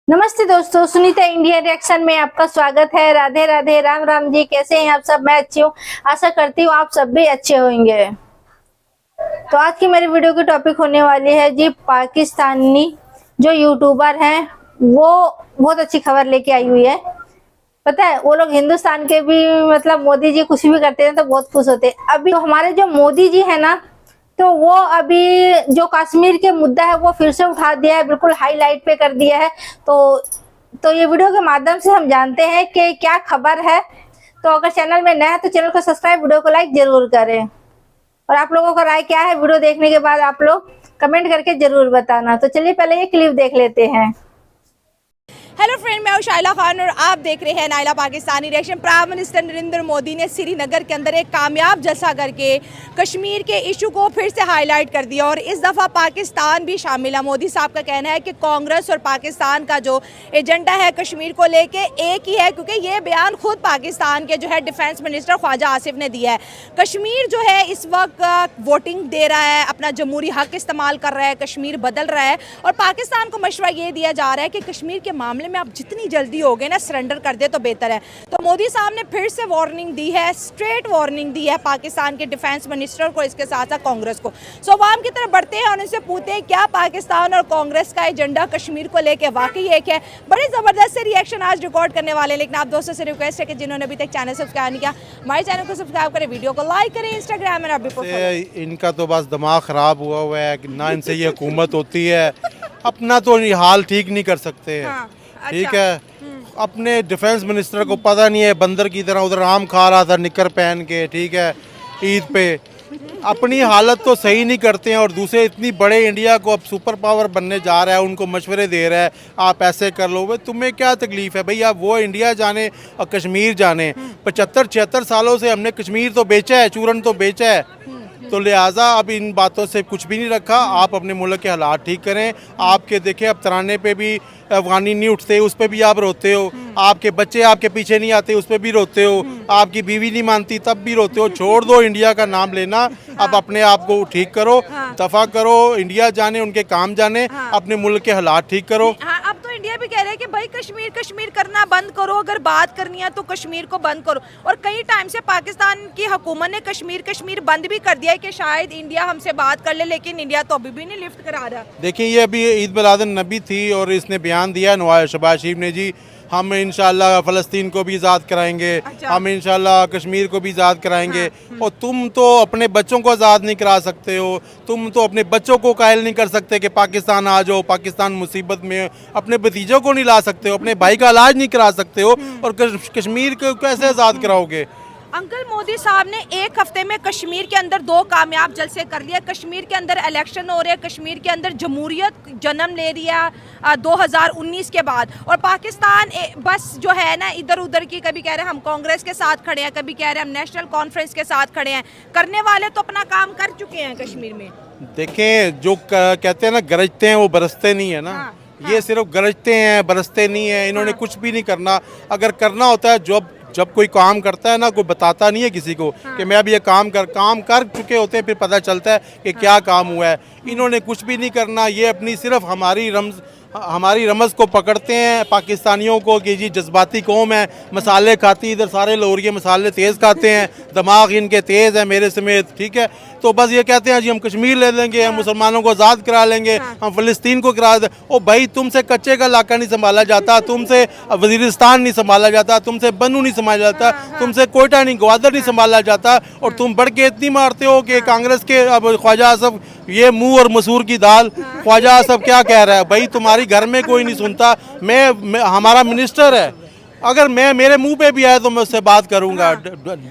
नमस्ते दोस्तों, Sunita India reaction में आपका स्वागत है। राधे राधे, राम राम जी। कैसे हैं आप सब? मैं अच्छी हूँ, आशा करती हूँ आप सब भी अच्छे होंगे। तो आज की मेरी वीडियो की टॉपिक होने वाली है जी, पाकिस्तानी जो यूट्यूबर हैं वो बहुत अच्छी खबर लेके आई हुई है। पता है, वो लोग हिंदुस्तान के भी मतलब मोदी जी कुछ भी करते हैं तो बहुत खुश होते हैं। अभी तो हमारे जो मोदी जी है ना, तो वो अभी जो कश्मीर के मुद्दा है वो फिर से उठा दिया है, बिल्कुल हाईलाइट पे कर दिया है। तो ये वीडियो के माध्यम से हम जानते हैं कि क्या खबर है। तो अगर चैनल में नया है तो चैनल को सब्सक्राइब, वीडियो को लाइक जरूर करें। और आप लोगों का राय क्या है वीडियो देखने के बाद, आप लोग कमेंट करके जरूर बताना। तो चलिए पहले ये क्लिप देख लेते हैं। हेलो फ्रेंड, मैं हूं शाइला खान और आप देख रहे हैं Naila Pakistani reaction. Prime minister Narendra Modi ने श्रीनगर के अंदर एक कामयाब जलसा करके कश्मीर के इशू को फिर से हाईलाइट कर दिया और इस दफ़ा पाकिस्तान भी शामिल है। मोदी साहब का कहना है कि कांग्रेस और पाकिस्तान का जो एजेंडा है कश्मीर को लेके एक ही है, क्योंकि ये बयान खुद पाकिस्तान के जो है डिफेंस मिनिस्टर ख्वाजा आसिफ ने दिया है। कश्मीर जो है इस वक्त वोटिंग दे रहा है, अपना जमहूरी हक इस्तेमाल कर रहा है, कश्मीर बदल रहा है और पाकिस्तान को मशवरा ये दिया जा रहा है कि कश्मीर के मामले में आप जितनी जल्दी हो गए ना सरेंडर कर दे तो बेहतर है। तो मोदी साहब ने फिर से वार्निंग दी है, स्ट्रेट वार्निंग दी है पाकिस्तान के डिफेंस मिनिस्टर को, इसके साथ साथ कांग्रेस को। सो आवाम की तरफ बढ़ते हैं और उनसे पूछते हैं क्या पाकिस्तान और कांग्रेस का एजेंडा कश्मीर को लेकर वाकई एक है। बड़े जबरदस्त से रिएक्शन आज रिकॉर्ड करने वाले हैं, लेकिन आप दोस्तों से रिक्वेस्ट है कि जिन्होंने अभी तक चैनल सब्सक्राइब नहीं किया, हमारे चैनल को सब्सक्राइब करें, वीडियो को लाइक करें, इंस्टाग्राम में अभी इनका तो बस दिमाग खराब हुआ है कि ना इनसे ये हुकूमत होती है, अपना तो हाल ठीक नहीं कर सकते। ठीक है, अपने डिफेंस मिनिस्टर को पता नहीं है, बंदर की तरह उधर आम खा रहा था निकर पहन के। ठीक है, ईद पे अपनी हालत तो सही नहीं करते हैं और दूसरे इतनी बड़े इंडिया को अब सुपर पावर बनने जा रहा है, उनको मशवरे दे रहा है आप ऐसे कर लो। भाई तुम्हें क्या तकलीफ है भाई, आप वो इंडिया जाने और कश्मीर जाने। 75-76 सालों से हमने कश्मीर तो बेचा है, चूरन तो बेचा है, तो लिहाजा अब इन बातों से कुछ भी नहीं रखा। आप अपने मुल्क के हालात ठीक करें। आपके देखें अब तराने पे भी अफगानी नहीं उठते, उस पर भी आप रोते हो। आपके बच्चे आपके पीछे नहीं आते, उस पर भी रोते हो। आपकी बीवी नहीं मानती तब भी रोते हो। छोड़ दो इंडिया का नाम लेना, अब अपने आप को ठीक करो, दफा करो, इंडिया जाने, उनके काम जाने, अपने मुल्क के हालात ठीक करो। अब तो इंडिया भी कह रहे हैं कि भाई कश्मीर कश्मीर करना बंद करो, अगर बात करनी है तो कश्मीर को बंद करो। और कई टाइम से पाकिस्तान की हुकूमत ने कश्मीर कश्मीर बंद भी कर दिया है कि शायद इंडिया हमसे बात कर ले, लेकिन इंडिया तो अभी भी नहीं लिफ्ट करा रहा। देखिए, ये अभी ईद मिलादुन नबी थी और इसने बयान दिया शहबाज शरीफ ने जी, हम इंशाल्लाह फ़लस्तीन को भी आज़ाद कराएंगे। अच्छा। हम इंशाल्लाह कश्मीर को भी आज़ाद कराएंगे। और तुम तो अपने बच्चों को आज़ाद नहीं करा सकते हो, तुम तो अपने बच्चों को कायल नहीं कर सकते कि पाकिस्तान आ जाओ, पाकिस्तान मुसीबत में। अपने भतीजों को नहीं ला सकते हो, अपने भाई का इलाज नहीं करा सकते हो, और कश्मीर को कैसे आज़ाद कराओगे? अंकल, मोदी साहब ने एक हफ्ते में कश्मीर के अंदर 2 कामयाब जलसे कर लिए। कश्मीर के अंदर इलेक्शन हो रहे हैं, कश्मीर के अंदर जमहूरियत जन्म ले रही है 2019 के बाद। और पाकिस्तान बस जो है ना इधर उधर की, कभी कह रहे हैं हम कांग्रेस के साथ खड़े हैं, कभी कह रहे हैं हम नेशनल कॉन्फ्रेंस के साथ खड़े हैं। करने वाले तो अपना काम कर चुके हैं कश्मीर में। देखें, जो कहते हैं ना गरजते हैं वो बरसते नहीं है ना। ये सिर्फ गरजते हैं, बरसते नहीं है। इन्होंने कुछ भी नहीं करना। अगर करना होता है, जब कोई काम करता है ना, कोई बताता नहीं है किसी को कि मैं अब ये काम कर चुके होते हैं, फिर पता चलता है कि क्या काम हुआ है। इन्होंने कुछ भी नहीं करना। ये अपनी सिर्फ हमारी रमज़ को पकड़ते हैं पाकिस्तानियों को कि जी जज्बाती कौम है, मसाले खाती, इधर सारे लोग ये मसाले तेज़ खाते हैं, दिमाग इनके तेज़ है मेरे समेत। ठीक है, तो बस ये कहते हैं जी हम कश्मीर ले लेंगे, हम मुसलमानों को आज़ाद करा लेंगे, हम फ़लस्तीन को करा दें। ओ भाई, तुमसे कच्चे का इलाका नहीं संभाला जाता, तुमसे वज़ीरिस्तान नहीं संभाला जाता, तुमसे बनू नहीं संभाला जाता, तुमसे कोयटा नहीं, ग्वादर नहीं संभाला जाता, और तुम बढ़ के इतनी मारते हो कि कांग्रेस के अब ख्वाजा आसिफ, ये मुँह और मसूर की दाल। ख्वाजा आसिफ क्या कह रहा है भाई, तुम्हारी घर में कोई नहीं सुनता। मैं हमारा मिनिस्टर है, अगर मेरे मुंह पे भी आया तो मैं उससे बात करूंगा।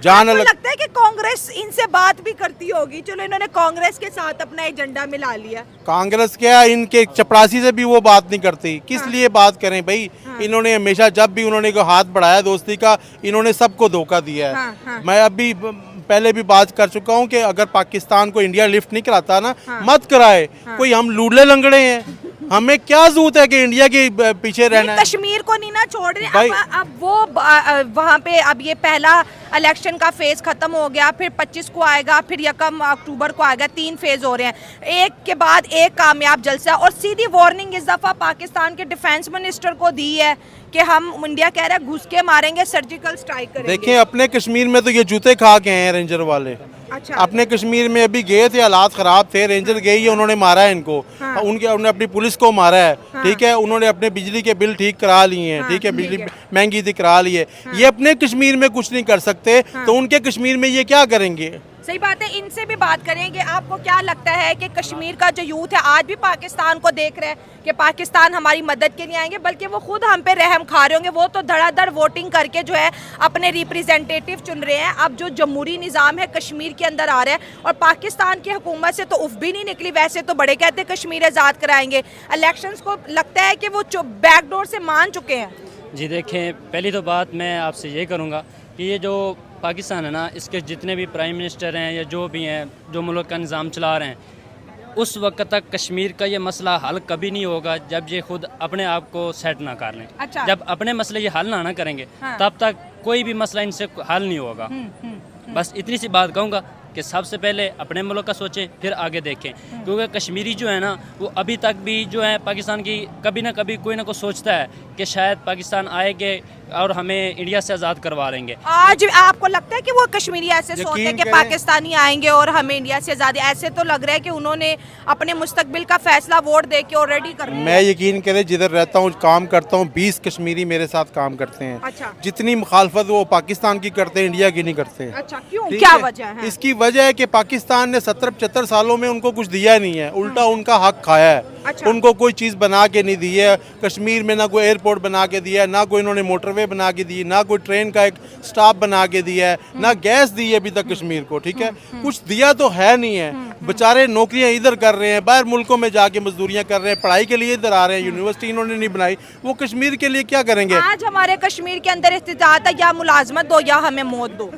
जान लगता है कि कांग्रेस इनसे बात भी करती होगी। चलो, इन्होंने कांग्रेस के साथ अपना एजेंडा मिला लिया। कांग्रेस क्या, इनके चपरासी से भी वो बात नहीं करती। किस लिए बात करें भाई? इन्होंने हमेशा जब भी उन्होंने को हाथ बढ़ाया दोस्ती का, इन्होंने सबको धोखा दिया है। मैं अभी पहले भी बात कर चुका हूँ कि अगर पाकिस्तान को इंडिया लिफ्ट नहीं कराता ना, मत कराए। कोई हम लूडले लंगड़े हैं, हमें क्या जरूरत है कि इंडिया के पीछे रहना है? कश्मीर को नहीं ना छोड़ रहे। अब वो वहाँ पे अब ये पहला इलेक्शन का फेज़ ख़त्म हो गया, फिर 25 को आएगा, फिर 1 अक्टूबर को आएगा, 3 फेज़ हो रहे हैं, एक के बाद एक कामयाब जलसा। और सीधी वार्निंग इस दफ़ा पाकिस्तान के डिफेंस मिनिस्टर को दी है कि हम, इंडिया कह रहा है घुस के मारेंगे, सर्जिकल स्ट्राइक करेंगे। देखिए अपने कश्मीर में तो ये जूते खा के हैं रेंजर वाले। अच्छा, अपने कश्मीर में अभी गए थे, हालात ख़राब थे, रेंजर गई है, उन्होंने मारा है इनको। हाँ। उन्होंने अपनी पुलिस को मारा है। हाँ। ठीक है, उन्होंने अपने बिजली के बिल ठीक करा लिए हैं। हाँ, ठीक है, ठीक बिजली है। महंगी थी, करा ली है। ये अपने कश्मीर में कुछ नहीं कर सकते, तो उनके कश्मीर में ये क्या करेंगे? सही बात है, इनसे भी बात करेंगे। आपको क्या लगता है कि कश्मीर का जो यूथ है आज भी पाकिस्तान को देख रहे हैं कि पाकिस्तान हमारी मदद के लिए आएंगे, बल्कि वो खुद हम पे रहम खा रहे होंगे? वो तो धड़ाधड़ वोटिंग करके जो है अपने रिप्रेजेंटेटिव चुन रहे हैं। अब जो जमहूरी निज़ाम है कश्मीर के अंदर आ रहा है, और पाकिस्तान की हुकूमत से तो उफ भी नहीं निकली। वैसे तो बड़े कहते हैं कश्मीर आज़ाद कराएंगे, इलेक्शंस को लगता है कि वो बैकडोर से मान चुके हैं। जी देखें, पहली तो बात मैं आपसे ये करूँगा कि ये जो पाकिस्तान है ना, इसके जितने भी प्राइम मिनिस्टर हैं या जो भी हैं, जो मुल्क का निज़ाम चला रहे हैं, उस वक्त तक कश्मीर का ये मसला हल कभी नहीं होगा जब ये खुद अपने आप को सेट ना कर लें। अच्छा। जब अपने मसले ये हल ना करेंगे, हाँ। तब तक कोई भी मसला इनसे हल नहीं होगा। बस इतनी सी बात कहूँगा कि सबसे पहले अपने मुल्क का सोचें, फिर आगे देखें। क्योंकि कश्मीरी जो है ना, वो अभी तक भी जो है पाकिस्तान की कभी ना कभी कोई ना कोई सोचता है कि शायद पाकिस्तान आएंगे और हमें इंडिया से आज़ाद करवा लेंगे। आज आपको लगता है कि वो कश्मीरी ऐसे सोचते हैं कि करें। पाकिस्तानी आएंगे और हमें इंडिया से आज़ादी? ऐसे तो लग रहा है कि उन्होंने अपने मुस्तकबिल का फैसला वोट दे के ऑलरेडी कर लिया। मैं यकीन करें, जिधर रहता हूँ, काम करता हूँ, 20 कश्मीरी मेरे साथ काम करते हैं। अच्छा। जितनी मुखालफत वो पाकिस्तान की करते हैं, इंडिया की नहीं करते। अच्छा, क्यों? ठीक क्या है? वजह है? इसकी वजह है कि पाकिस्तान ने 70-75 सालों में उनको कुछ दिया नहीं है, उल्टा उनका हक खाया है। अच्छा। उनको कोई चीज़ बना के नहीं दी है। कश्मीर में ना कोई एयरपोर्ट बना के दिया है, ना कोई इन्होंने मोटरवे बना के दी, ना कोई ट्रेन का एक स्टॉप बना के दिया है, ना गैस दी है अभी तक कश्मीर को। ठीक है, कुछ दिया तो है नहीं है। बेचारे नौकरियां इधर कर रहे हैं, बाहर मुल्कों में जाके मजदूरियां कर रहे हैं, पढ़ाई के लिए इधर आ रहे हैं, यूनिवर्सिटी इन्होंने नहीं बनाई, वो कश्मीर के लिए क्या करेंगे? आज हमारे कश्मीर के अंदर इस्तिजात है, या मुलाजमत दो या हमें मौत दो।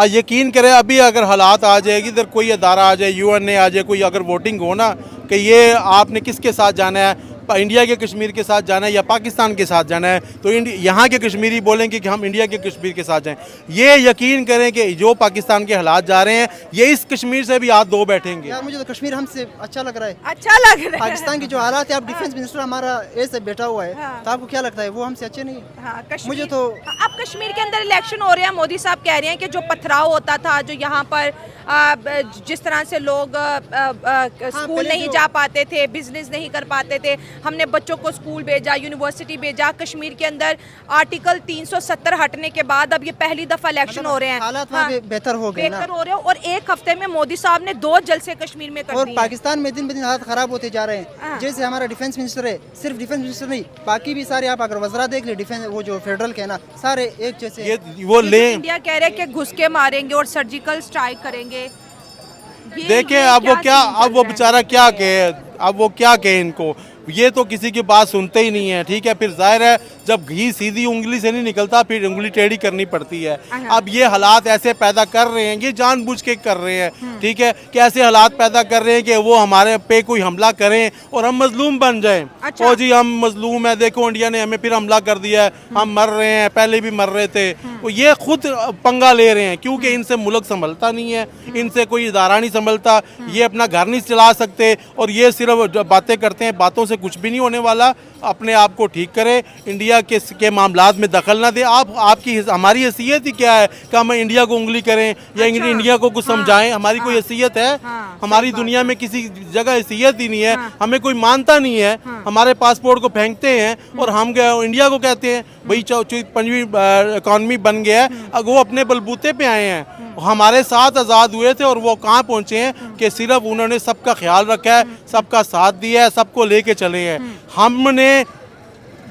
यकीन करें, अभी अगर हालात आ जाएगी, इधर कोई अदारा आ जाए, UN आ जाए, कोई अगर वोटिंग हो ना कि ये आपने किसके साथ जाना है, इंडिया के कश्मीर के साथ जाना है या पाकिस्तान के साथ जाना है, तो यहाँ के कश्मीरी बोलेंगे कि हम इंडिया के कश्मीर के साथ जाएं। ये यकीन करें कि जो पाकिस्तान के हालात जा रहे हैं, ये इस कश्मीर से भी हाथ धो बैठेंगे। यार मुझे तो कश्मीर हमसे अच्छा लग रहा है। अच्छा लग रहा है। पाकिस्तान की जो हालात है, अब डिफेंस मिनिस्टर हमारा ऐसे बैठा हुआ है, हाँ। तो आपको क्या लगता है वो हमसे अच्छे नहीं है? हाँ, मुझे तो अब कश्मीर के अंदर इलेक्शन हो रहे हैं, मोदी साहब कह रहे हैं कि जो पथराव होता था, जो यहाँ पर जिस तरह से लोग स्कूल पहले नहीं जो- जा पाते थे, बिजनेस नहीं कर पाते थे, हमने बच्चों को स्कूल भेजा, यूनिवर्सिटी भेजा। कश्मीर के अंदर आर्टिकल 370 हटने के बाद अब ये पहली दफा इलेक्शन हो रहे हैं। हालात वहाँ पे बेहतर हो गए ना। बेहतर हो रहे हैं, और एक हफ्ते में मोदी साहब ने 2 जलसे कश्मीर में कर और दिए। पाकिस्तान में दिन ब दिन हालात खराब होते जा रहे हाँ। हैं। जैसे हमारा डिफेंस मिनिस्टर है, सिर्फ डिफेंस मिनिस्टर नहीं, बाकी भी सारे आप अगर वज़रा देख ले, डिफेंस वो जो फेडरल के है ना, सारे एक जैसे ये वो ले इंडिया कह रहे हैं कि घुस के मारेंगे और सर्जिकल स्ट्राइक करेंगे। देखें ये अब वो क्या, सीन चल अब वो रहा है? बेचारा क्या कहे, अब वो क्या कहे इनको, ये तो किसी की बात सुनते ही नहीं है। ठीक है, फिर जाहिर है जब घी सीधी उंगली से नहीं निकलता, फिर उंगली टेढ़ी करनी पड़ती है। अब ये हालात ऐसे पैदा कर रहे हैं, ये जानबूझ के कर रहे हैं। ठीक है, कि ऐसे हालात पैदा कर रहे हैं कि वो हमारे पे कोई हमला करें और हम मजलूम बन जाएं। अच्छा। ओ जी हम मजलूम है, देखो इंडिया ने हमें फिर हमला कर दिया है, हम मर रहे हैं, पहले भी मर रहे थे। तो ये खुद पंगा ले रहे हैं, क्योंकि इनसे मुल्क संभलता नहीं है, इनसे कोई इदारा नहीं संभलता, ये अपना घर नहीं चला सकते, और ये सिर्फ बातें करते हैं, बातों से कुछ भी नहीं होने वाला। अपने आप को ठीक करें, इंडिया के मामलात में दखल ना दे। आपकी हमारी हैसियत ही क्या है कि हम इंडिया को उंगली करें या अच्छा। इंडिया को कुछ समझाएं? हमारी कोई हैसियत है? हाँ, हमारी दुनिया में किसी जगह हैसियत ही नहीं है, हमें कोई मानता नहीं है। हमारे पासपोर्ट को फेंकते हैं और हम इंडिया को कहते हैं भाई 5वीं इकॉनमी बन गया है। अब वो अपने बलबूते पे आए हैं, हमारे साथ आज़ाद हुए थे और वो कहाँ पहुँचे हैं कि सिर्फ उन्होंने सबका ख्याल रखा है, सबका साथ दिया है, सबको लेके चले हैं। हमने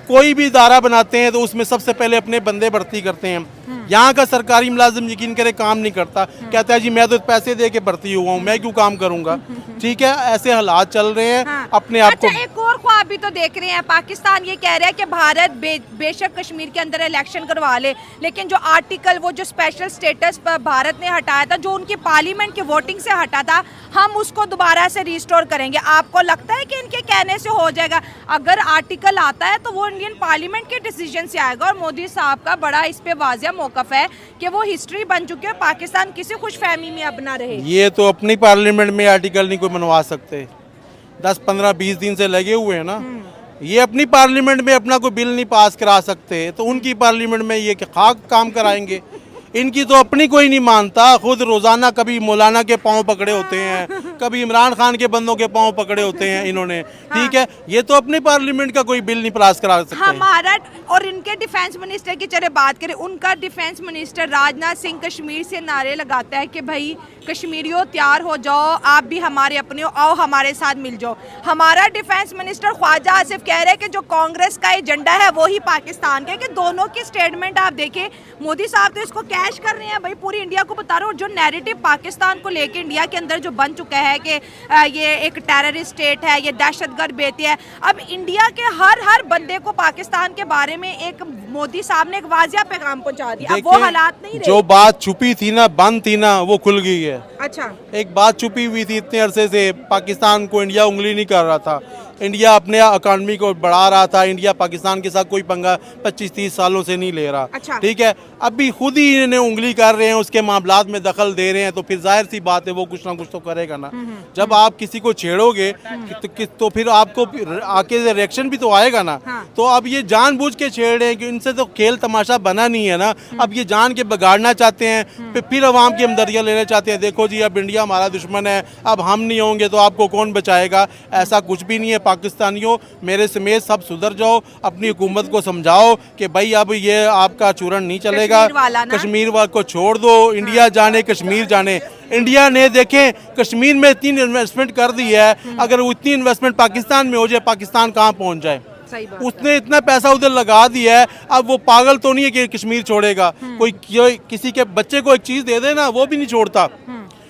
कोई भी इदारा बनाते हैं तो उसमें सबसे पहले अपने बंदे भर्ती करते हैं। यहाँ का सरकारी मुलाजिम यकीन करे काम नहीं करता, कहता है जी मैं तो पैसे दे के भर्ती हुआ हूँ, मैं क्यों काम करूँगा। ठीक है, ऐसे हालात चल रहे हैं। हाँ। अपने आप को अच्छा, एक और ख्वाब भी तो देख रहे हैं। पाकिस्तान ये कह रहा है कि भारत बेशक कश्मीर के अंदर इलेक्शन करवा ले, लेकिन जो आर्टिकल, वो जो स्पेशल स्टेटस पर भारत ने हटाया था, जो उनकी पार्लियामेंट की वोटिंग से हटा था, हम उसको दोबारा से रिस्टोर करेंगे। आपको लगता है कि इनके कहने से हो जाएगा? अगर आर्टिकल आता है तो वो इंडियन पार्लियामेंट के डिसीजन से आएगा और मोदी साहब का बड़ा इस पे वाज़िया मौक़िफ़ है कि वो हिस्ट्री बन चुकी है, पाकिस्तान किसी खुशफहमी में अब ना रहे। ये तो अपनी पार्लियामेंट में आर्टिकल नहीं कोई बनवा सकते, 10 15 20 दिन से लगे हुए हैं ना। ये अपनी पार्लियामेंट में अपना कोई बिल नहीं पास करा सकते, तो उनकी पार्लियामेंट में ये खाक काम कराएंगे। इनकी तो अपनी कोई नहीं मानता, खुद रोजाना कभी मौलाना के पांव पकड़े होते हैं, कभी इमरान खान के बंदों के पांव पकड़े होते हैं इन्होंने। ठीक है, ये तो अपनी पार्लियामेंट का कोई बिल नहीं पास करा सकते। हमारा और इनके डिफेंस मिनिस्टर की चले बात करें, उनका डिफेंस मिनिस्टर राजनाथ सिंह कश्मीर से नारे लगाता है कि भाई कश्मीरियों तैयार हो जाओ, आप भी हमारे अपने हो, आओ हमारे साथ मिल जाओ। हमारा डिफेंस मिनिस्टर ख्वाजा आसिफ कह रहे हैं कि जो कांग्रेस का एजेंडा है वो ही पाकिस्तान का है। कि दोनों की स्टेटमेंट आप देखें, मोदी साहब तो इसको कैश कर रहे हैं, भाई पूरी इंडिया को बता रहे हो। जो नैरेटिव पाकिस्तान को लेके इंडिया के अंदर जो बन चुका है कि ये एक टेररिस्ट स्टेट है, ये दहशतगर्द बेटी है, अब इंडिया के हर बंदे को पाकिस्तान के बारे में एक मोदी साहब ने एक वाजिया पैगाम पहुंचा दिया। अब वो हालात नहीं रहे। जो बात छुपी थी ना, बंद थी ना, वो खुल गई है। अच्छा, एक बात छुपी हुई थी इतने अरसे से, पाकिस्तान को इंडिया उंगली नहीं कर रहा था, इंडिया अपने इकॉनमी को बढ़ा रहा था, इंडिया पाकिस्तान के साथ कोई पंगा 25-30 सालों से नहीं ले रहा। अच्छा। ठीक है, अभी खुद ही इन्हें उंगली कर रहे हैं, उसके मामलात में दखल दे रहे हैं, तो फिर जाहिर सी बात है वो कुछ ना कुछ तो करेगा ना। जब आप किसी को छेड़ोगे तो फिर आपको आके रिएक्शन भी तो आएगा ना। तो अब ये जानबूझ के छेड़ रहे हैं कि इनसे तो खेल तमाशा बना नहीं है ना, अब ये जान के बिगाड़ना चाहते हैं, फिर अवाम की हमदर्दियाँ लेना चाहते हैं। देखो जी, अब इंडिया हमारा दुश्मन है, अब हम नहीं होंगे तो आपको कौन बचाएगा। ऐसा कुछ भी नहीं है। पाकिस्तानियों, मेरे समेत सब सुधर जाओ, अपनी हुकूमत को समझाओ कि भाई अब ये आपका चूरन नहीं चलेगा, कश्मीर वाला को छोड़ दो, इंडिया जाने कश्मीर जाने। इंडिया ने देखें कश्मीर में इतनी इन्वेस्टमेंट कर दी है, अगर उतनी इन्वेस्टमेंट पाकिस्तान में हो जाए, पाकिस्तान कहाँ पहुँच जाए। उसने इतना पैसा उधर लगा दिया है, अब वो पागल तो नहीं है कि कश्मीर छोड़ेगा। कोई किसी के बच्चे को एक चीज दे दे ना, वो भी नहीं छोड़ता,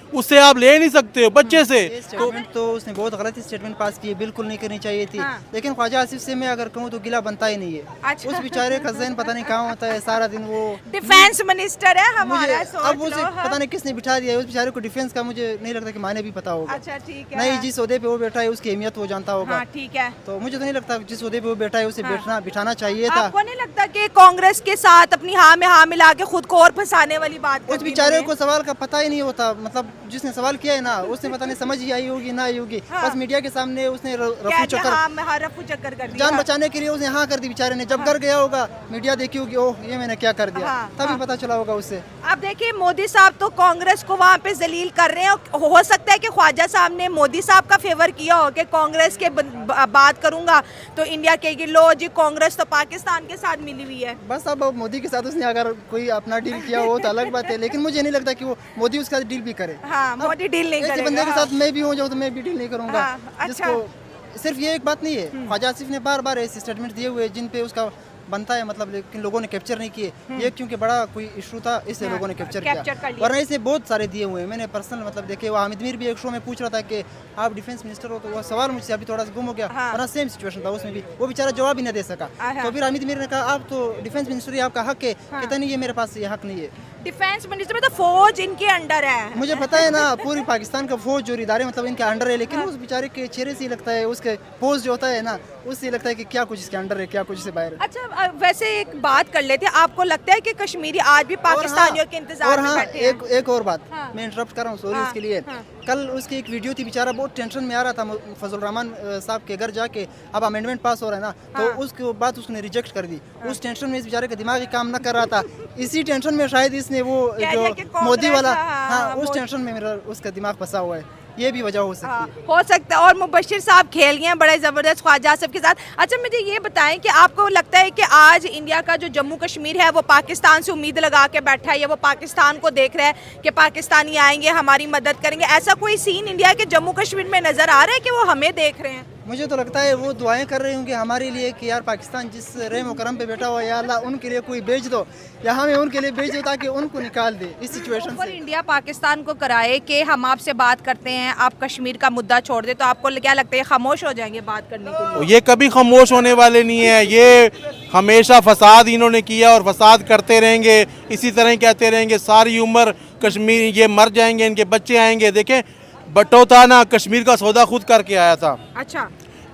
उससे आप ले नहीं सकते हो बच्चे से। स्टेटमेंट तो उसने बहुत गलत स्टेटमेंट पास की है, बिल्कुल नहीं करनी चाहिए थी। लेकिन ख्वाजा आसिफ से मैं अगर कहूँ तो गिला बनता ही नहीं है। अच्छा। उस बेचारे का ज़हन पता नहीं कहाँ होता है, सारा दिन वो डिफेंस मिनिस्टर है हमारा, अब उसे पता नहीं किसने बिठा दिया है। उस बेचारे को डिफेंस का मुझे नहीं लगता कि माने भी पता होगा। अच्छा, ठीक है। नहीं, जिस ओहदे पे वो बैठा है उसकी अहमियत वो जानता होगा। ठीक है। तो मुझे तो नहीं लगता जिस ओहदे पे वो बैठा है उसे बिठाना चाहिए था। आपको नहीं लगता कि कांग्रेस के साथ अपनी हाँ में हाँ मिला के खुद को और फंसाने वाली बात? उस बेचारे को सवाल का पता ही नहीं होता, मतलब जिसने सवाल किया है ना, उसने पता नहीं समझ ही आई होगी ना आई होगी। बस मीडिया के सामने उसने रफू चक्कर कर दिया, जान बचाने के लिए उसने हाँ कर दी बेचारे ने। जब घर गया होगा, मीडिया देखी होगी, ओह ये मैंने क्या कर दिया, तभी पता चला होगा उससे। अब देखिए, मोदी साहब तो कांग्रेस को वहाँ पे जलील कर रहे हैं। हो सकता है कि ख्वाजा साहब ने मोदी साहब का फेवर किया हो कि कांग्रेस के बात करूंगा तो इंडिया कहेगी लो जी, कांग्रेस तो पाकिस्तान के साथ मिली हुई है। बस अब मोदी के साथ उसने अगर कोई अपना डील किया हो तो अलग बात है, लेकिन मुझे नहीं लगता कि वो मोदी उसका डील भी करे। मोदी डील नहीं करेगा। बंदे के साथ मैं भी हो जाऊँ तो मैं भी डील नहीं करूंगा। अच्छा। जिसको सिर्फ ये एक बात नहीं है, ख्वाजा आसिफ ने बार बार ऐसे स्टेटमेंट दिए हुए जिन पे उसका बनता है, मतलब लेकिन लोगों ने कैप्चर नहीं किए। ये क्योंकि बड़ा कोई इशू था, इसलिए लोगों ने कैप्चर किया, वरना इसने बहुत सारे दिए हुए हैं। मैंने पर्सनल मतलब देखे, वो हामिद मीर भी एक शो में पूछ रहा था कि आप डिफेंस मिनिस्टर हो, तो वो सवाल मुझसे अभी थोड़ा सा गुम हो गया, वरना सेम सिचुएशन था उसमें भी, वो बेचारा जवाब ही नहीं दे सका। तो फिर हामिद मीर ने कहा आप तो डिफेंस मिनिस्टर ही, आपका हक है। कहता नहीं, ये मेरे पास ये हक नहीं है। डिफेंस मिनिस्टर में तो फौज इनके अंडर है, मुझे पता है ना, पूरी पाकिस्तान का फौज और इदारे मतलब इनके अंडर है, लेकिन उस बेचारे के चेहरे से ही लगता है, उसके पोज जो होता है ना, उससे लगता है कि क्या कुछ इसके अंडर है, क्या कुछ इससे बाहर है। अच्छा, वैसे एक बात कर लेते हैं, आपको लगता है कि कश्मीरी आज भी पाकिस्तानियों के इंतजार में बैठे हैं? एक और बात, मैं इंटरप्ट कर रहा हूँ, सॉरी उसके लिए। कल उसकी एक वीडियो थी, बेचारा बहुत टेंशन में आ रहा था फजल रहमान साहब के घर जाके, अब अमेंडमेंट पास हो रहा है ना, तो उसके बाद उसने रिजेक्ट कर दी। उस टेंशन में इस बेचारे का दिमाग ही काम न कर रहा था, इसी टेंशन में शायद इसने वो जो मोदी वाला, हाँ उस टेंशन में मेरा उसका दिमाग फंसा हुआ है, ये भी वजह हो सकती है। हो सकता है। और मुबशिर साहब खेल गए हैं बड़े ज़बरदस्त ख्वाजा आसिफ के साथ। अच्छा, मुझे ये बताएं कि आपको लगता है कि आज इंडिया का जो जम्मू कश्मीर है वो पाकिस्तान से उम्मीद लगा के बैठा है, या वो पाकिस्तान को देख रहा है कि पाकिस्तानी आएंगे हमारी मदद करेंगे? ऐसा कोई सीन इंडिया के जम्मू कश्मीर में नज़र आ रहा है कि वो हमें देख रहे हैं? मुझे तो लगता है वो दुआएं कर रहे होंगे हमारे लिए कि यार पाकिस्तान जिस रहम करम पे बैठा हुआ है, या अल्लाह उनके लिए कोई भेज दो, या हमें उनके लिए भेज दो ताकि उनको निकाल दे इस सिचुएशन से। इंडिया पाकिस्तान को कराए कि हम आपसे बात करते हैं, आप कश्मीर का मुद्दा छोड़ दे, तो आपको क्या लगता है खामोश हो जाएंगे बात करने के लिए? ये कभी खामोश होने वाले नहीं है, ये हमेशा फसाद इन्होंने किया और फसाद करते रहेंगे, इसी तरह कहते रहेंगे सारी उम्र। कश्मीर ये मर जाएंगे, इनके बच्चे आएंगे। देखें, भट्टो था ना, कश्मीर का सौदा खुद करके आया था। अच्छा।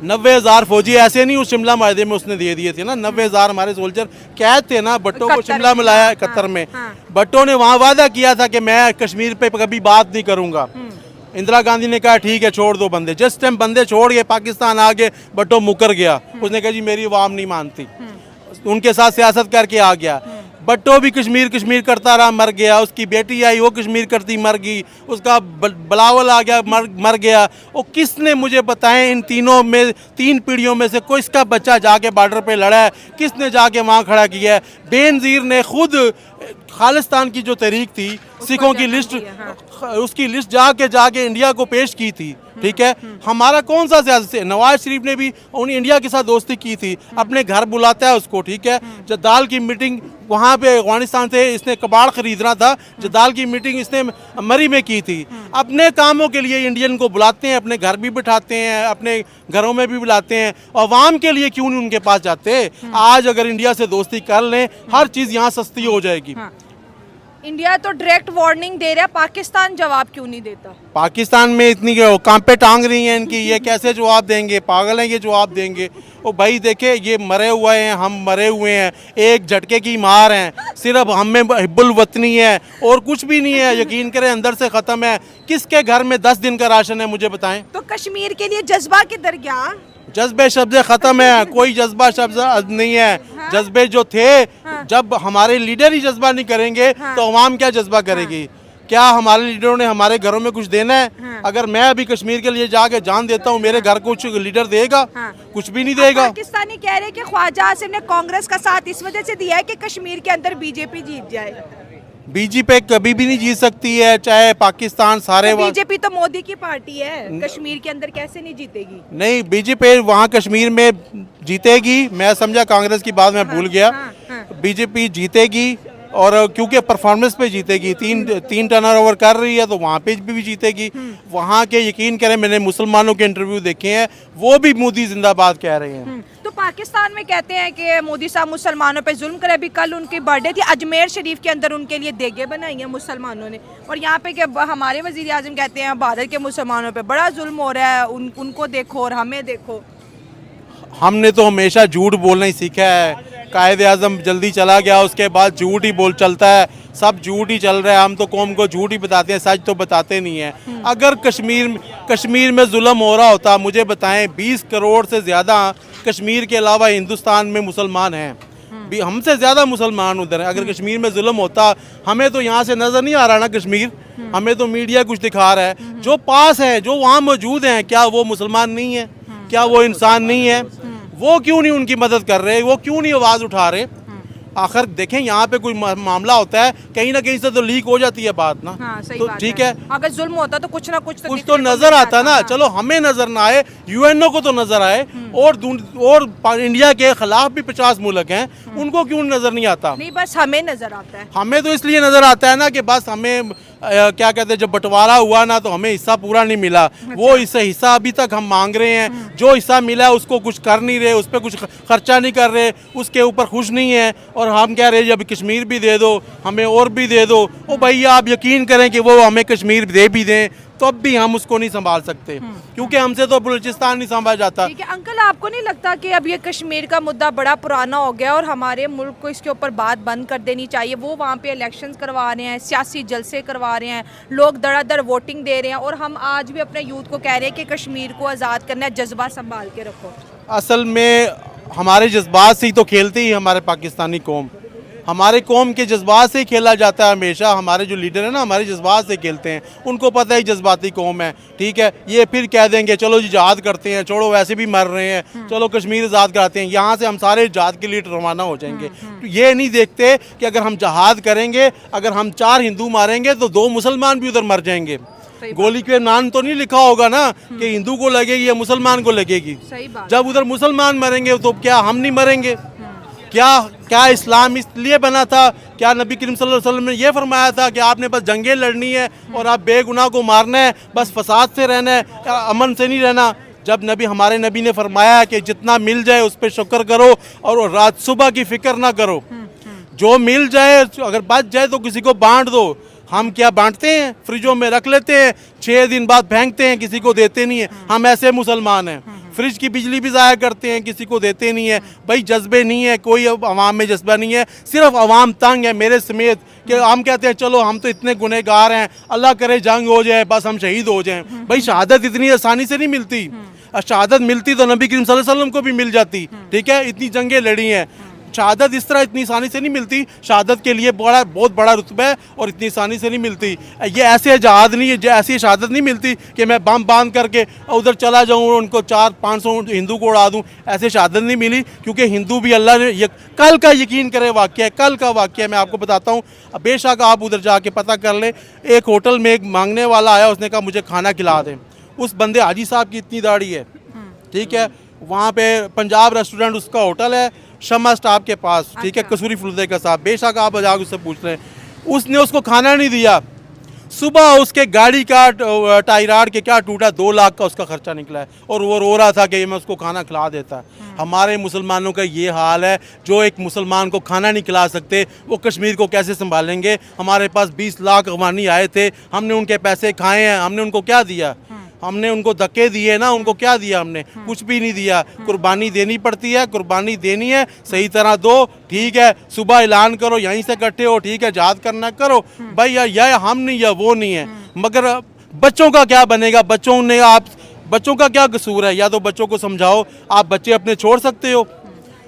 90,000 फौजी ऐसे नहीं उस शिमला माहदे में उसने दे दिए थे ना। 90,000 हमारे सोल्जर कैद थे ना। भट्टो को शिमला में लाया है, कतर में। भट्टो ने वहाँ वादा किया था कि मैं कश्मीर पे कभी बात नहीं करूँगा। इंदिरा गांधी ने कहा ठीक है छोड़ दो बंदे। जिस टाइम बंदे छोड़ गए पाकिस्तान आ गए, भट्टो मुकर गया। उसने कहा जी मेरी अवाम नहीं मानती, उनके साथ सियासत करके आ गया। भट्टो भी कश्मीर कश्मीर करता रहा, मर गया। उसकी बेटी आई, वो कश्मीर करती मर गई। उसका बिलावल आ गया, मर गया। वो किसने मुझे बताएं इन तीनों में, 3 पीढ़ियों में से कोई इसका बच्चा जाके बॉर्डर पे लड़ा है? किसने जाके वहाँ खड़ा किया है? बेनज़ीर ने खुद खालिस्तान की जो तहरीक थी, सिखों की लिस्ट, उसकी लिस्ट जाके इंडिया को पेश की थी। ठीक है, हमारा कौन सा सियासत? नवाज शरीफ ने भी उन इंडिया के साथ दोस्ती की थी, अपने घर बुलाता है उसको। ठीक है, जद्दाल की मीटिंग वहाँ पे अफगानिस्तान से इसने कबाड़ खरीदना था, जद्दाल की मीटिंग इसने मरी में की थी। अपने कामों के लिए इंडियन को बुलाते हैं, अपने घर भी बिठाते हैं, अपने घरों में भी बुलाते हैं। अवाम के लिए क्यों नहीं उनके पास जाते? आज अगर इंडिया से दोस्ती कर लें, हर चीज़ यहाँ सस्ती हो जाएगी। इंडिया तो डायरेक्ट वार्निंग दे रहा है, पाकिस्तान जवाब क्यों नहीं देता? पाकिस्तान में इतनी कांपे टांग रही हैं इनकी, ये कैसे जवाब देंगे? पागल हैं ये जवाब देंगे? ओ भाई देखे, ये मरे हुए हैं, हम मरे हुए हैं, एक झटके की मार हैं। सिर्फ हम में हिब्बुल वतनी है और कुछ भी नहीं है। यकीन करें अंदर से ख़त्म है। किसके घर में 10 दिन का राशन है मुझे बताएं? तो कश्मीर के लिए जज्बा किधर गया? जज्बे शब्द ख़त्म है, कोई जज्बा शब्द नहीं है। जज्बे जो थे, जब हमारे लीडर ही जज्बा नहीं करेंगे तो अवाम क्या जज्बा करेगी? क्या हमारे लीडरों ने हमारे घरों में कुछ देना है? अगर मैं अभी कश्मीर के लिए जाके जान देता हूँ, मेरे घर कुछ लीडर देगा? कुछ भी नहीं देगा। पाकिस्तानी कह रहे हैं कि ख्वाजा आसिफ ने कांग्रेस का साथ इस वजह से दिया है कि कश्मीर के अंदर बीजेपी जीत जाए। बीजेपी कभी भी नहीं जीत सकती है, चाहे पाकिस्तान सारे। बीजेपी तो मोदी की पार्टी है, कश्मीर के अंदर कैसे नहीं जीतेगी? नहीं, बीजेपी वहाँ कश्मीर में जीतेगी। मैं समझा कांग्रेस की बात मैं भूल गया। बीजेपी जीतेगी और क्योंकि परफॉर्मेंस पे जीतेगी। तीन टर्नओवर कर रही है तो वहाँ पे भी जीतेगी। वहाँ के यकीन करें, मैंने मुसलमानों के इंटरव्यू देखे हैं, वो भी मोदी जिंदाबाद कह रहे हैं। तो पाकिस्तान में कहते हैं कि मोदी साहब मुसलमानों पे जुल्म करे। अभी कल उनकी बर्थडे थी, अजमेर शरीफ के अंदर उनके लिए देगे बनाई हैं मुसलमानों ने। और यहाँ पे कि हमारे वजीर आजम कहते हैं भारत के मुसलमानों पे बड़ा जुल्म हो रहा है, उनको देखो और हमें देखो। हमने तो हमेशा झूठ बोलना ही सीखा है। कायद आज़म जल्दी चला गया, उसके बाद झूठ ही बोल चलता है। सब झूठ ही चल रहा है। हम तो कौम को झूठ ही बताते हैं, सच तो बताते नहीं हैं। अगर कश्मीर में जुल्म हो रहा होता, मुझे बताएं 20 करोड़ से ज़्यादा कश्मीर के अलावा हिंदुस्तान में मुसलमान हैं। हमसे ज़्यादा मुसलमान उधर हैं। अगर कश्मीर में जुल्म होता, हमें तो यहाँ से नज़र नहीं आ रहा ना कश्मीर, हमें तो मीडिया कुछ दिखा रहा है। जो पास है, जो वहाँ मौजूद हैं, क्या वो मुसलमान नहीं है? क्या वो इंसान नहीं है? वो क्यों नहीं उनकी मदद कर रहे? वो क्यों नहीं आवाज़ उठा रहे? आखिर देखें, यहाँ पे कोई मामला होता है, कहीं ना कहीं से तो लीक हो जाती है बात ना। हाँ, सही तो बात ठीक है, अगर जुल्म होता तो कुछ ना कुछ तो नजर आता ना। चलो हमें नजर ना आए, यूएनओ को तो नजर आए। और इंडिया के खिलाफ भी 50 मुल्क हैं, उनको क्यों नजर नहीं आता? नहीं, बस हमें नजर आता है। हमें तो इसलिए नजर आता है ना कि बस हमें क्या कहते हैं, जब बंटवारा हुआ ना तो हमें हिस्सा पूरा नहीं मिला। वो हिस्सा अभी तक हम मांग रहे हैं। जो हिस्सा मिला है उसको कुछ कर नहीं रहे, उस पर कुछ खर्चा नहीं कर रहे, उसके ऊपर खुश नहीं है। और हम कह रहे हैं जब कश्मीर भी दे दो, हमें और भी दे दो। ओ भैया, आप यकीन करें कि वो हमें कश्मीर दे भी दें तो अब भी हम उसको नहीं संभाल सकते, क्योंकि हमसे तो बलूचिस्तान नहीं संभाल जाता। ठीक है अंकल, आपको नहीं लगता कि अब ये कश्मीर का मुद्दा बड़ा पुराना हो गया और हमारे मुल्क को इसके ऊपर बात बंद कर देनी चाहिए? वो वहाँ पे इलेक्शंस करवा रहे हैं, सियासी जलसे करवा रहे हैं, लोग धड़ाधड़ वोटिंग दे रहे हैं, और हम आज भी अपने यूथ को कह रहे हैं कि कश्मीर को आज़ाद करना है, जज्बा संभाल के रखो। असल में हमारे जज्बात से ही तो खेलते ही हमारे पाकिस्तानी कौम, हमारे कौम के जज्बात से ही खेला जाता है हमेशा। हमारे जो लीडर है ना, हमारे जज्बात से खेलते हैं। उनको पता है जज्बाती कौम है। ठीक है, ये फिर कह देंगे चलो जी जहाद करते हैं, छोड़ो वैसे भी मर रहे हैं, चलो कश्मीर आज़ाद कराते हैं। यहाँ से हम सारे जहाद के लिए रवाना हो जाएंगे। तो ये नहीं देखते कि अगर हम जहाद करेंगे, अगर हम 4 हिंदू मारेंगे तो 2 मुसलमान भी उधर मर जाएंगे। गोली के नाम तो नहीं लिखा होगा ना कि हिंदू को लगेगी या मुसलमान को लगेगी। जब उधर मुसलमान मरेंगे तो क्या हम नहीं मरेंगे? क्या इस्लाम इसलिए बना था? क्या नबी करीम सल्लल्लाहु अलैहि वसल्लम ने यह फरमाया था कि आपने बस जंगें लड़नी है और आप बेगुनाह को मारना है, बस फसाद से रहना है, अमन से नहीं रहना? जब हमारे नबी ने फरमाया कि जितना मिल जाए उस पर शुक्र करो और रात सुबह की फिक्र ना करो, जो मिल जाए, अगर बच जाए तो किसी को बांट दो। हम क्या बांटते हैं? फ्रिजों में रख लेते हैं, 6 दिन बाद फेंकते हैं, किसी को देते नहीं है। हम ऐसे मुसलमान हैं। फ्रिज की बिजली भी ज़ाया करते हैं, किसी को देते नहीं है। भाई जज्बे नहीं है, कोई अब आवाम में जज्बा नहीं है, सिर्फ आवाम तंग है मेरे समेत कि हम कहते हैं चलो हम तो इतने गुनहगार हैं, अल्लाह करे जंग हो जाए, बस हम शहीद हो जाएं। भाई शहादत इतनी आसानी से नहीं मिलती, शहादत मिलती तो नबी करीम सल्लल्लाहु अलैहि वसल्लम को भी मिल जाती, ठीक है। इतनी जंगें लड़ी हैं, शहादत इस तरह इतनी आसानी से नहीं मिलती। शहादत के लिए बहुत बड़ा रुतबा है और इतनी आसानी से नहीं मिलती। ये ऐसे जहाद नहीं है, ऐसी शहादत नहीं मिलती कि मैं बम बांध करके उधर चला जाऊँ और उनको 400-500 हिंदू को उड़ा दूँ, ऐसे शहादत नहीं मिली। क्योंकि हिंदू भी अल्लाह ने कल का यकीन करे वाक़या है, कल का वाक़या मैं आपको बताता हूँ। बेशक आप उधर जाके पता कर लें। एक होटल में एक मांगने वाला आया, उसने कहा मुझे खाना खिला दें। उस बंदे हाजी साहब की इतनी दाढ़ी है, ठीक है। वहाँ पे पंजाब रेस्टोरेंट उसका होटल है, शमा स्टॉप के पास, ठीक है, कसूरी फुलदे का साहब। बेशक आप जाकर उससे पूछ रहे हैं, उसने उसको खाना नहीं दिया। सुबह उसके गाड़ी का टायराड के क्या टूटा, 2 लाख का उसका खर्चा निकला है और वो रो रहा था कि मैं उसको खाना खिला देता। हमारे मुसलमानों का ये हाल है, जो एक मुसलमान को खाना नहीं खिला सकते वो कश्मीर को कैसे संभालेंगे। हमारे पास 20 लाख अफगानी आए थे, हमने उनके पैसे खाए हैं, हमने उनको क्या दिया? हमने उनको धक्के दिए ना, उनको क्या दिया? हमने कुछ भी नहीं दिया। कुर्बानी देनी पड़ती है, कुर्बानी देनी है, सही तरह दो, ठीक है। सुबह ऐलान करो यहीं से इकट्ठे हो, ठीक है, जहाद करना करो भाई, या हम नहीं या वो नहीं है। मगर बच्चों का क्या बनेगा? बच्चों का क्या कसूर है? या तो बच्चों को समझाओ, आप बच्चे अपने छोड़ सकते हो।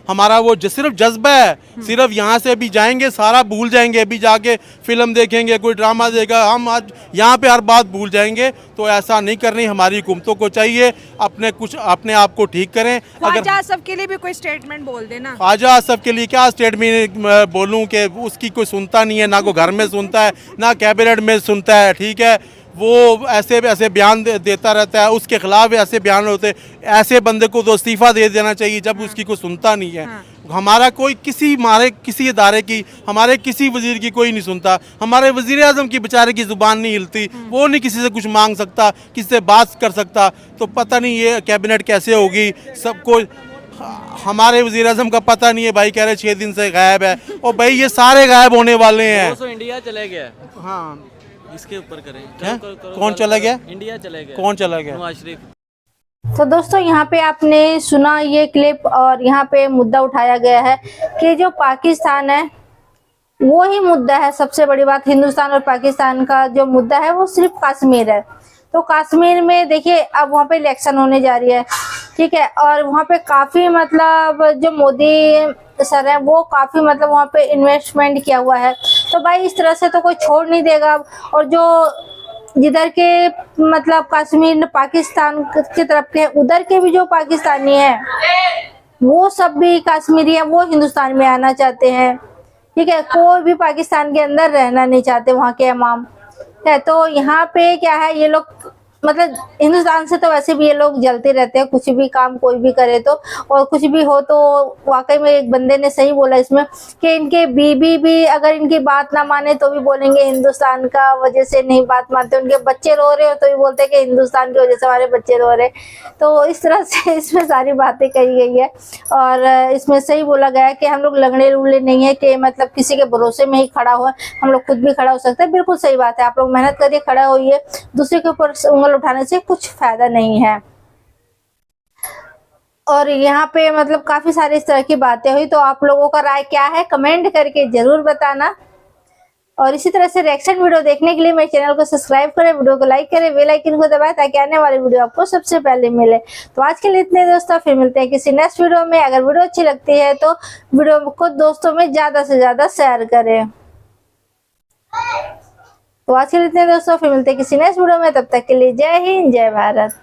हमारा वो सिर्फ जज्बा है, सिर्फ यहाँ से अभी जाएंगे सारा भूल जाएंगे, अभी जाके फिल्म देखेंगे, कोई ड्रामा देगा, हम आज यहाँ पे हर बात भूल जाएंगे। तो ऐसा नहीं करनी, हमारी हुकूमतों को चाहिए अपने आप को ठीक करें। ख्वाजा आसफ के लिए भी कोई स्टेटमेंट बोल देना। ख्वाजा आसफ के लिए क्या स्टेटमेंट बोलूँ कि उसकी कोई सुनता नहीं है, ना को घर में सुनता है ना कैबिनेट में सुनता है, ठीक है। वो ऐसे बयान देता रहता है, उसके खिलाफ ऐसे बयान होते। ऐसे बंदे को तो इस्तीफ़ा दे देना चाहिए जब उसकी कोई सुनता नहीं है। हमारा कोई किसी इदारे की, हमारे किसी वजीर की कोई नहीं सुनता। हमारे वजीर आज़म की बेचारे की ज़ुबान नहीं हिलती, वो नहीं किसी से कुछ मांग सकता, किसी से बात कर सकता। तो पता नहीं ये कैबिनेट कैसे होगी। सबको हमारे वजीर आज़म का पता नहीं है भाई, कह रहे 6 दिन से गायब है। और भाई ये सारे गायब होने वाले हैं। वो तो इंडिया चले गया। हाँ, इसके ऊपर करें क्या? कौन चला गया? इंडिया चले गया। कौन चला गया? नवाज शरीफ। तो दोस्तों यहाँ पे आपने सुना ये क्लिप, और यहाँ पे मुद्दा उठाया गया है कि जो पाकिस्तान है वो ही मुद्दा है। सबसे बड़ी बात, हिंदुस्तान और पाकिस्तान का जो मुद्दा है वो सिर्फ कश्मीर है। तो कश्मीर में देखिए अब वहाँ पे इलेक्शन होने जा रही है, ठीक है। और वहाँ पे काफी मतलब जो मोदी सर है वो काफी मतलब वहाँ पे इन्वेस्टमेंट किया हुआ है। तो भाई इस तरह से तो कोई छोड़ नहीं देगा। और जो जिधर के मतलब कश्मीर पाकिस्तान की तरफ के, उधर के भी जो पाकिस्तानी है वो सब भी कश्मीरी है, वो हिंदुस्तान में आना चाहते हैं, ठीक है। कोई भी पाकिस्तान के अंदर रहना नहीं चाहते वहाँ के इमाम है। तो यहाँ पे क्या है, ये लोग मतलब हिंदुस्तान से तो वैसे भी ये लोग जलते रहते हैं, कुछ भी काम कोई भी करे तो, और कुछ भी हो तो। वाकई में एक बंदे ने सही बोला इसमें कि इनके बीबी भी अगर इनकी बात ना माने तो भी बोलेंगे हिंदुस्तान का वजह से नहीं बात मानते। उनके बच्चे रो रहे हो तो भी बोलते हैं कि हिंदुस्तान की वजह से हमारे बच्चे रो रहे। तो इस तरह से इसमें सारी बातें कही गई है। और इसमें सही बोला गया है कि हम लोग लंगड़े लूले नहीं है कि मतलब किसी के भरोसे में ही खड़ा हो, हम लोग खुद भी खड़ा हो सकते हैं। बिल्कुल सही बात है, आप लोग मेहनत करिए, खड़ा होइए। दूसरे के ऊपर उंगल उठाने से कुछ फायदा नहीं है। और यहाँ पे मतलब काफी सारी इस तरह की बातें हुई। तो आप लोगों का राय क्या है कमेंट करके जरूर बताना। और इसी तरह से रिएक्शन वीडियो देखने के लिए मेरे चैनल को सब्सक्राइब करें, वीडियो को लाइक करें, बेल आइकन को दबाएं ताकि आने वाली वीडियो आपको सबसे पहले मिले। तो आज के लिए इतने दोस्तों, फिर मिलते हैं किसी नेक्स्ट वीडियो में। अगर वीडियो अच्छी लगती है तो वीडियो को दोस्तों में ज्यादा से ज्यादा शेयर करें। तो आज के लिए इतने दोस्तों, फिर मिलते हैं किसी नेक्स्ट वीडियो में। तब तक के लिए जय हिंद, जय भारत।